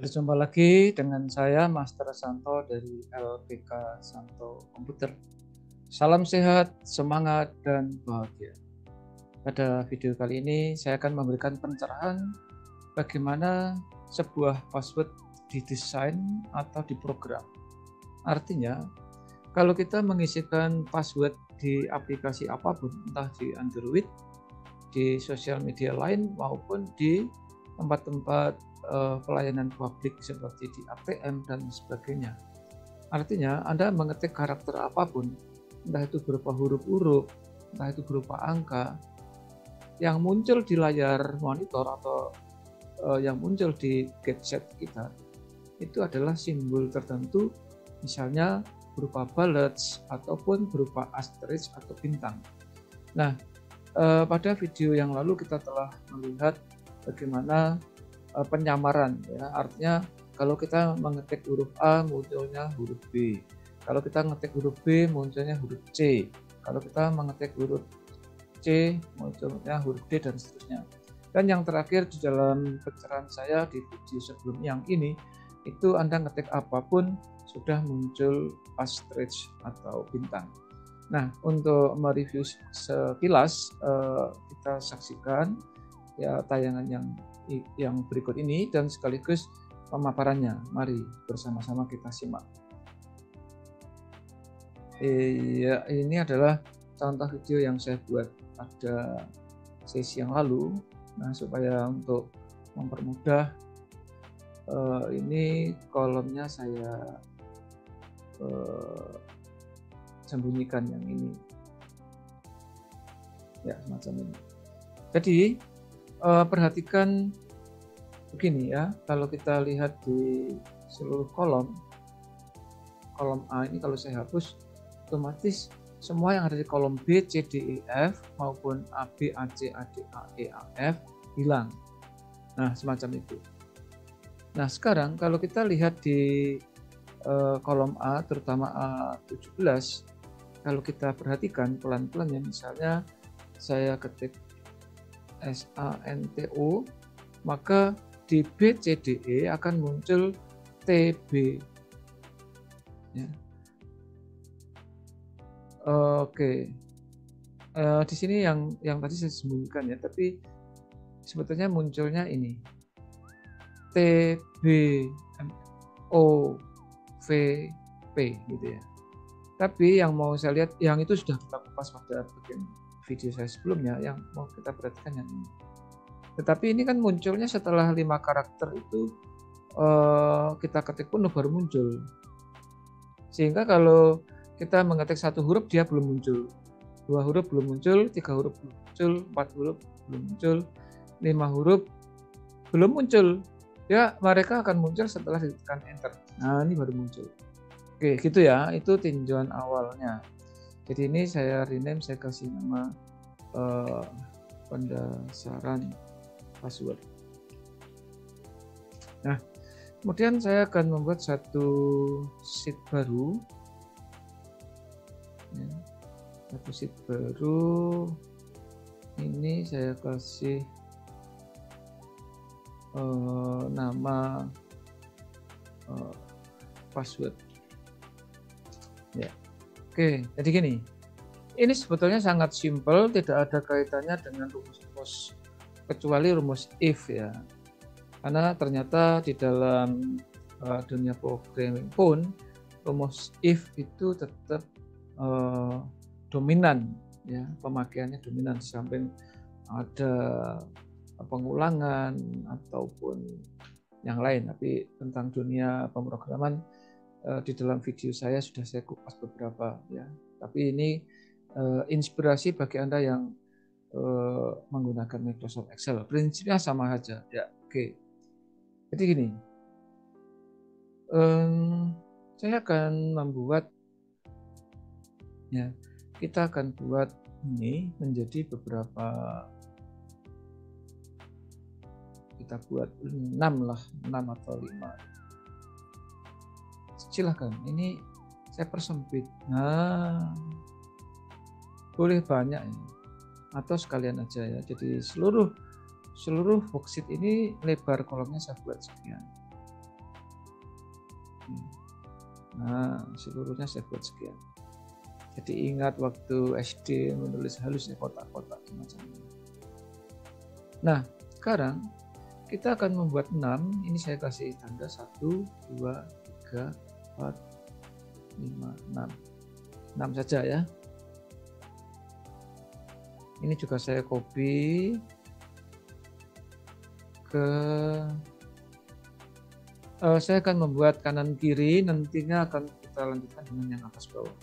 Berjumpa lagi dengan saya Master Santo dari LPK Santo Komputer. Salam sehat, semangat, dan bahagia. Pada video kali ini saya akan memberikan pencerahan bagaimana sebuah password didesain atau diprogram. Artinya, kalau kita mengisikan password di aplikasi apapun, entah di Android, di sosial media lain, maupun di tempat-tempat pelayanan publik seperti di ATM dan sebagainya. Artinya Anda mengetik karakter apapun, entah itu berupa huruf-huruf, entah itu berupa angka, yang muncul di layar monitor atau yang muncul di gadget kita, itu adalah simbol tertentu, misalnya berupa bullets ataupun berupa asterisk atau bintang. Nah, pada video yang lalu kita telah melihat bagaimana penyamaran, ya, artinya kalau kita mengetik huruf A munculnya huruf B, kalau kita mengetik huruf B munculnya huruf C, kalau kita mengetik huruf C munculnya huruf D, dan seterusnya. Dan yang terakhir di dalam pencerahan saya di video sebelum yang ini, itu Anda ngetik apapun sudah muncul asterisk atau bintang. Nah, untuk mereview sekilas, kita saksikan ya tayangan yang berikut ini dan sekaligus pemaparannya. Mari bersama-sama kita simak. Ya, ini adalah contoh video yang saya buat pada sesi yang lalu. Nah, supaya untuk mempermudah, ini kolomnya saya sembunyikan yang ini. Ya, semacam ini. Jadi perhatikan begini ya, kalau kita lihat di seluruh kolom A ini, kalau saya hapus, otomatis semua yang ada di kolom B, C, D, E, F maupun A, B, A, C, A, D, A, E, A, F hilang. Nah, semacam itu. Nah, sekarang kalau kita lihat di kolom A, terutama A17, kalau kita perhatikan pelan-pelan ya, misalnya saya ketik SANTO, maka di B, C, D, E akan muncul TB. Ya. Oke, di sini yang tadi saya sembunyikan ya, tapi sebetulnya munculnya ini TBMOVP gitu ya. Tapi yang mau saya lihat, yang itu sudah kita kupas pada bagian video saya sebelumnya, yang mau kita perhatikan yang ini. Tetapi ini kan munculnya setelah 5 karakter itu kita ketik pun baru muncul. Sehingga kalau kita mengetik 1 huruf dia belum muncul, 2 huruf belum muncul, 3 huruf belum muncul, 4 huruf belum muncul, 5 huruf belum muncul. Ya, mereka akan muncul setelah ditekan enter. Nah, ini baru muncul. Oke, gitu ya. Itu tinjauan awalnya. Jadi ini saya rename, saya kasih nama pendasaran password. Nah, kemudian saya akan membuat satu sheet baru. Ya, satu sheet baru. Ini saya kasih nama password. Ya, oke. Jadi gini. Ini sebetulnya sangat simpel, tidak ada kaitannya dengan rumus-rumus kecuali rumus if ya. Karena ternyata di dalam dunia programming pun rumus if itu tetap dominan ya, pemakaiannya dominan, di samping ada pengulangan ataupun yang lain. Tapi tentang dunia pemrograman di dalam video saya sudah saya kupas beberapa ya. Tapi ini inspirasi bagi Anda yang menggunakan Microsoft Excel. Prinsipnya sama saja ya. Oke. Jadi gini, saya akan membuat ya, kita akan buat ini menjadi beberapa, kita buat 6 lah, 6 atau 5. Silahkan, ini saya persempit. Nah, boleh banyak ini, atau sekalian aja ya. Jadi seluruh worksheet ini lebar kolomnya saya buat sekian. Nah, seluruhnya saya buat sekian. Jadi ingat waktu SD menulis halus ya, kotak-kotak semacam ini. Nah, sekarang kita akan membuat 6. Ini saya kasih tanda 1, 2, 3, 4, 5, 6. 6 saja ya. Ini juga saya copy ke saya akan membuat kanan kiri, nantinya akan kita lanjutkan dengan yang atas bawah.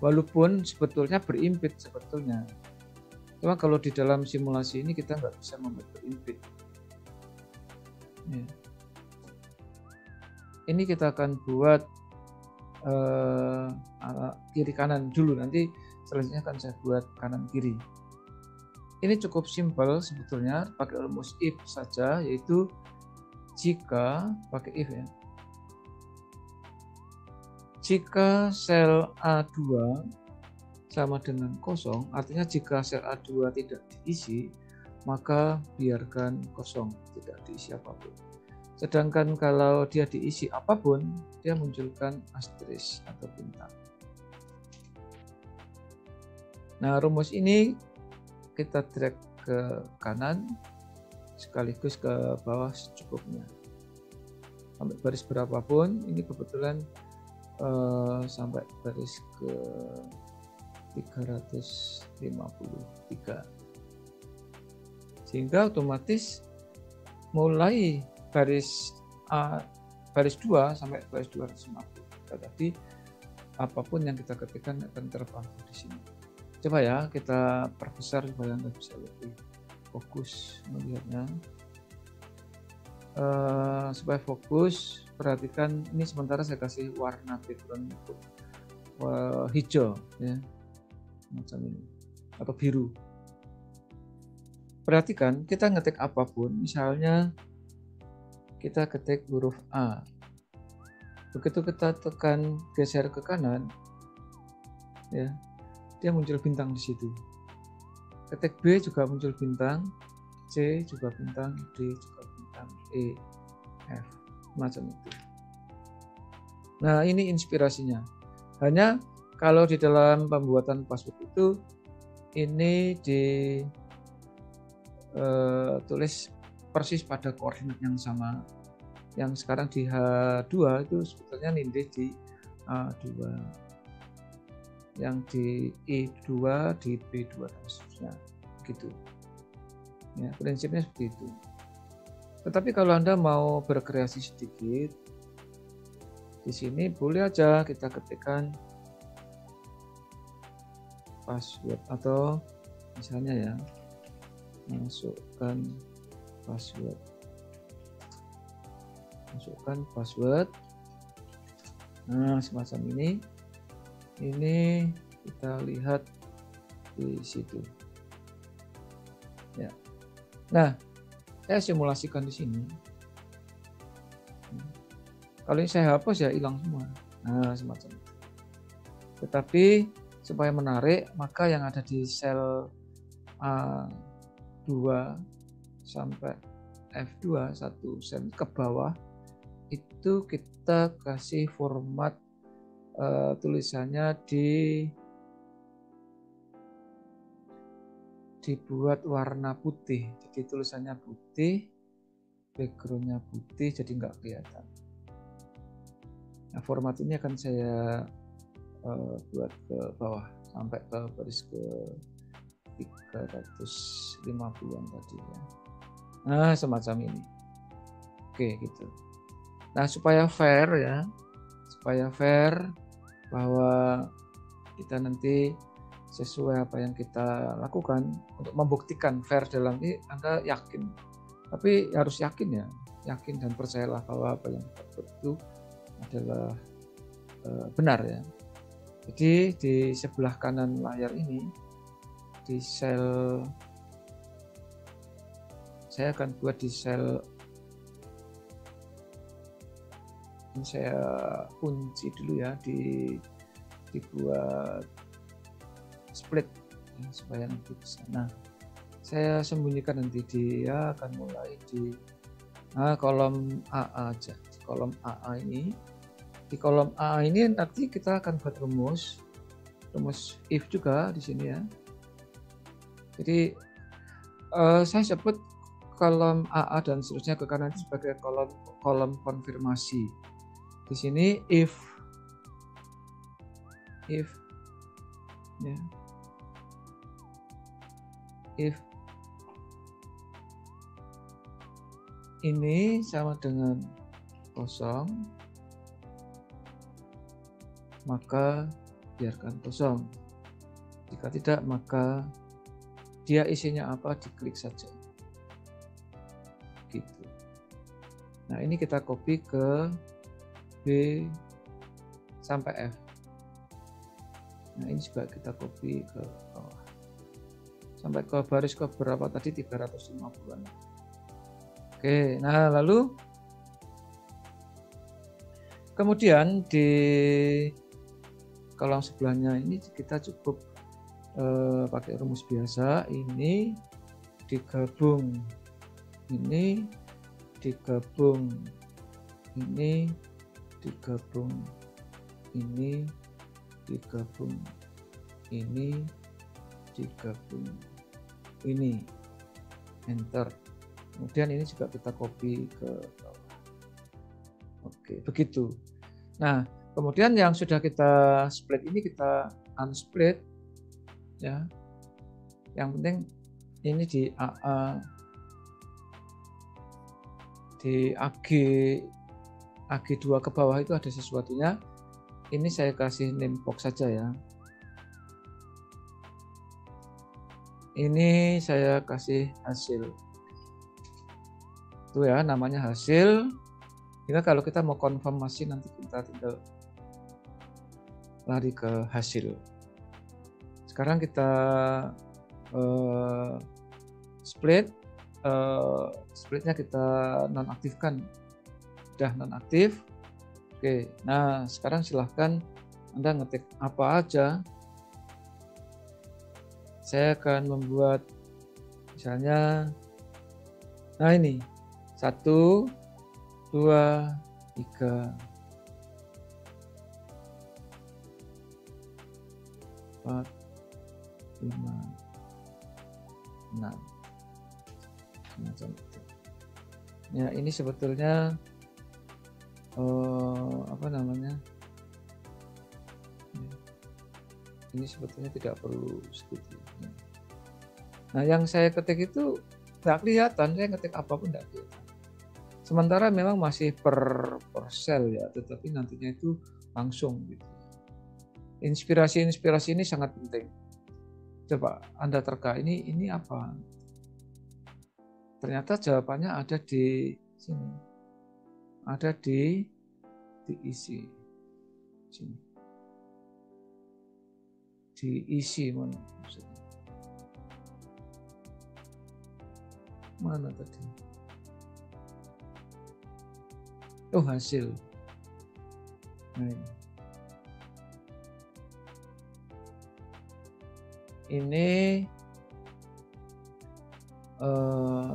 Walaupun sebetulnya berimpit sebetulnya. Cuma kalau di dalam simulasi ini kita nggak bisa membuat berimpit. Ya. Ini kita akan buat kiri kanan dulu, nanti selanjutnya akan saya buat kanan kiri. Ini cukup simpel sebetulnya, pakai rumus if saja, yaitu jika pakai if ya. Jika sel A2 sama dengan kosong, artinya jika sel A2 tidak diisi, maka biarkan kosong, tidak diisi apapun. Sedangkan kalau dia diisi apapun, dia munculkan asterisk atau bintang. Nah, rumus ini kita drag ke kanan sekaligus ke bawah secukupnya. Sampai baris berapapun, ini kebetulan sampai baris ke 353. Sehingga otomatis mulai baris 2 sampai baris 250. Tadi apapun yang kita ketikkan akan terpampang di sini. Coba ya kita perbesar supaya Anda bisa lebih fokus melihatnya. Supaya fokus, perhatikan ini sementara saya kasih warna background hijau ya, macam ini, atau biru. Perhatikan kita ngetik apapun, misalnya kita ketik huruf A, begitu kita tekan geser ke kanan ya, dia muncul bintang di situ. Ketik B juga muncul bintang, C juga bintang, D juga bintang, E, F, macam itu. Nah, ini inspirasinya. Hanya kalau di dalam pembuatan password itu ini ditulis persis pada koordinat yang sama. Yang sekarang di H2 itu sebetulnya nindih di A2. Yang di E2, di B2 dan seterusnya. Gitu. Ya, prinsipnya seperti itu. Tetapi kalau Anda mau berkreasi sedikit, di sini boleh aja kita ketikkan password, atau misalnya ya, masukkan password. Nah, semacam ini kita lihat di situ ya. Nah, saya simulasikan di sini. Kalau ini saya hapus ya hilang semua. Nah, semacam itu. Tetapi supaya menarik, maka yang ada di sel A2 sampai F2, satu sel ke bawah, itu kita kasih format tulisannya dibuat warna putih. Jadi tulisannya putih, backgroundnya putih, jadi nggak kelihatan. Nah, format ini akan saya buat ke bawah sampai ke baris ke 350-an tadi ya. Nah, semacam ini. Oke, gitu. Nah, supaya fair ya, bahwa kita nanti sesuai apa yang kita lakukan, untuk membuktikan fair dalam ini Anda yakin, tapi harus yakin ya, yakin dan percayalah bahwa apa yang kita buat itu adalah benar ya. Jadi di sebelah kanan layar ini, di sel, saya akan buat di sel ini, saya kunci dulu ya, dibuat split ya, supaya nanti bisa. Nah, saya sembunyikan, nanti dia akan mulai di kolom AA aja. Kolom AA ini Di kolom A ini nanti kita akan buat rumus if juga di sini ya. Jadi saya sebut kolom AA dan seterusnya ke kanan itu sebagai kolom konfirmasi. Di sini if ya, if ini sama dengan kosong, maka biarkan kosong. Jika tidak, maka dia isinya apa, diklik saja. Gitu. Nah, ini kita copy ke B sampai F. Nah, ini juga kita copy ke bawah. Sampai ke baris ke berapa tadi, 350-an. Oke, nah lalu kemudian di kolom sebelahnya ini kita cukup pakai rumus biasa, ini digabung, ini digabung, ini digabung, ini digabung, ini digabung, ini, enter. Kemudian ini juga kita copy ke bawah. Oke, begitu. Nah, kemudian yang sudah kita split ini kita unsplit ya. Yang penting ini di AA, di AG2 ke bawah itu ada sesuatunya. Ini saya kasih name box saja ya. Ini saya kasih hasil. Itu ya, namanya hasil. Jika kalau kita mau konfirmasi nanti kita tinggal lari ke hasil. Sekarang kita splitnya kita nonaktifkan. Sudah nonaktif. Oke, nah sekarang silahkan Anda ngetik apa aja. Saya akan membuat misalnya, nah ini 1, 2, 3, 4, 5, 6, semacam itu. Ya, ini sebetulnya apa namanya? Ini sebetulnya tidak perlu segitu. Nah, yang saya ketik itu nggak kelihatan, saya ketik apapun nggak kelihatan. Sementara memang masih per sel ya, tetapi nantinya itu langsung gitu. Inspirasi ini sangat penting. Coba Anda terka, ini apa? Ternyata jawabannya ada di sini. Ada diisi. Sini. Diisi mana maksudnya? Mana tadi? Oh, hasil. Nah, ini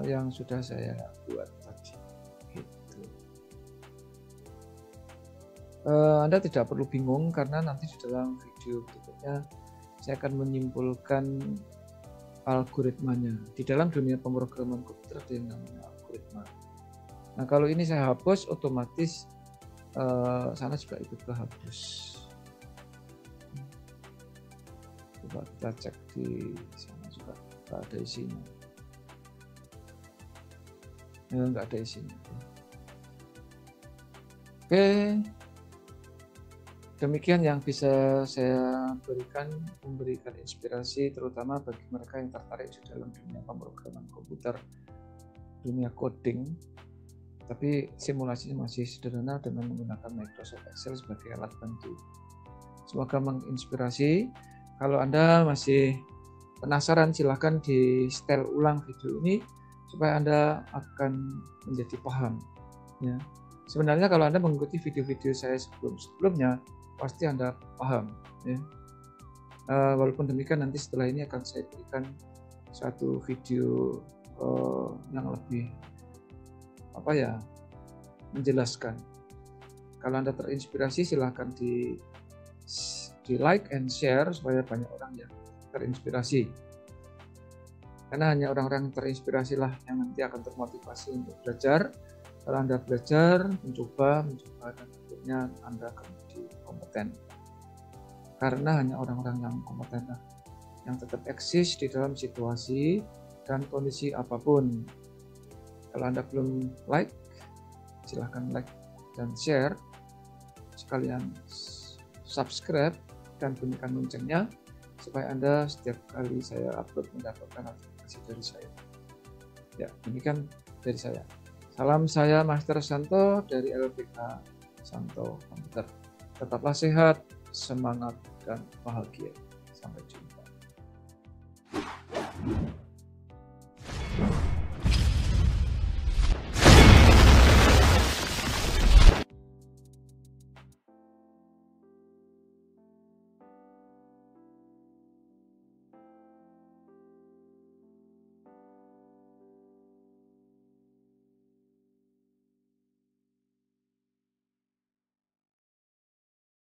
yang sudah saya buat tadi. Gitu. Anda tidak perlu bingung karena nanti di dalam video berikutnya saya akan menyimpulkan algoritmanya. Di dalam dunia pemrograman komputer ada yang namanya algoritma. Nah, kalau ini saya hapus, otomatis sana juga ikut kehapus. Coba kita cek di sana juga nggak ada isinya. Nggak ada isinya. Oke. Demikian yang bisa saya memberikan inspirasi terutama bagi mereka yang tertarik di dalam dunia pemrograman komputer, dunia coding, tapi simulasinya masih sederhana dengan menggunakan Microsoft Excel sebagai alat bantu. Semoga menginspirasi. Kalau Anda masih penasaran, silahkan di setel ulang video ini supaya Anda akan menjadi paham. Ya. Sebenarnya kalau Anda mengikuti video-video saya sebelumnya, pasti Anda paham. Ya. Walaupun demikian nanti setelah ini akan saya berikan satu video yang lebih menjelaskan. Kalau Anda terinspirasi, silahkan di like and share supaya banyak orang yang terinspirasi. Karena hanya orang-orang yang terinspirasi lah yang nanti akan termotivasi untuk belajar. Kalau Anda belajar, mencoba, dan akhirnya Anda akan menjadi kompeten. Karena hanya orang-orang yang kompeten lah yang tetap eksis di dalam situasi dan kondisi apapun. Kalau Anda belum like, silahkan like dan share. Sekalian subscribe dan bunyikan loncengnya supaya Anda setiap kali saya upload mendapatkan notifikasi dari saya. Ya, demikian dari saya. Salam, saya Master Santo dari LPK Santo Komputer. Tetaplah sehat, semangat, dan bahagia. Sampai jumpa.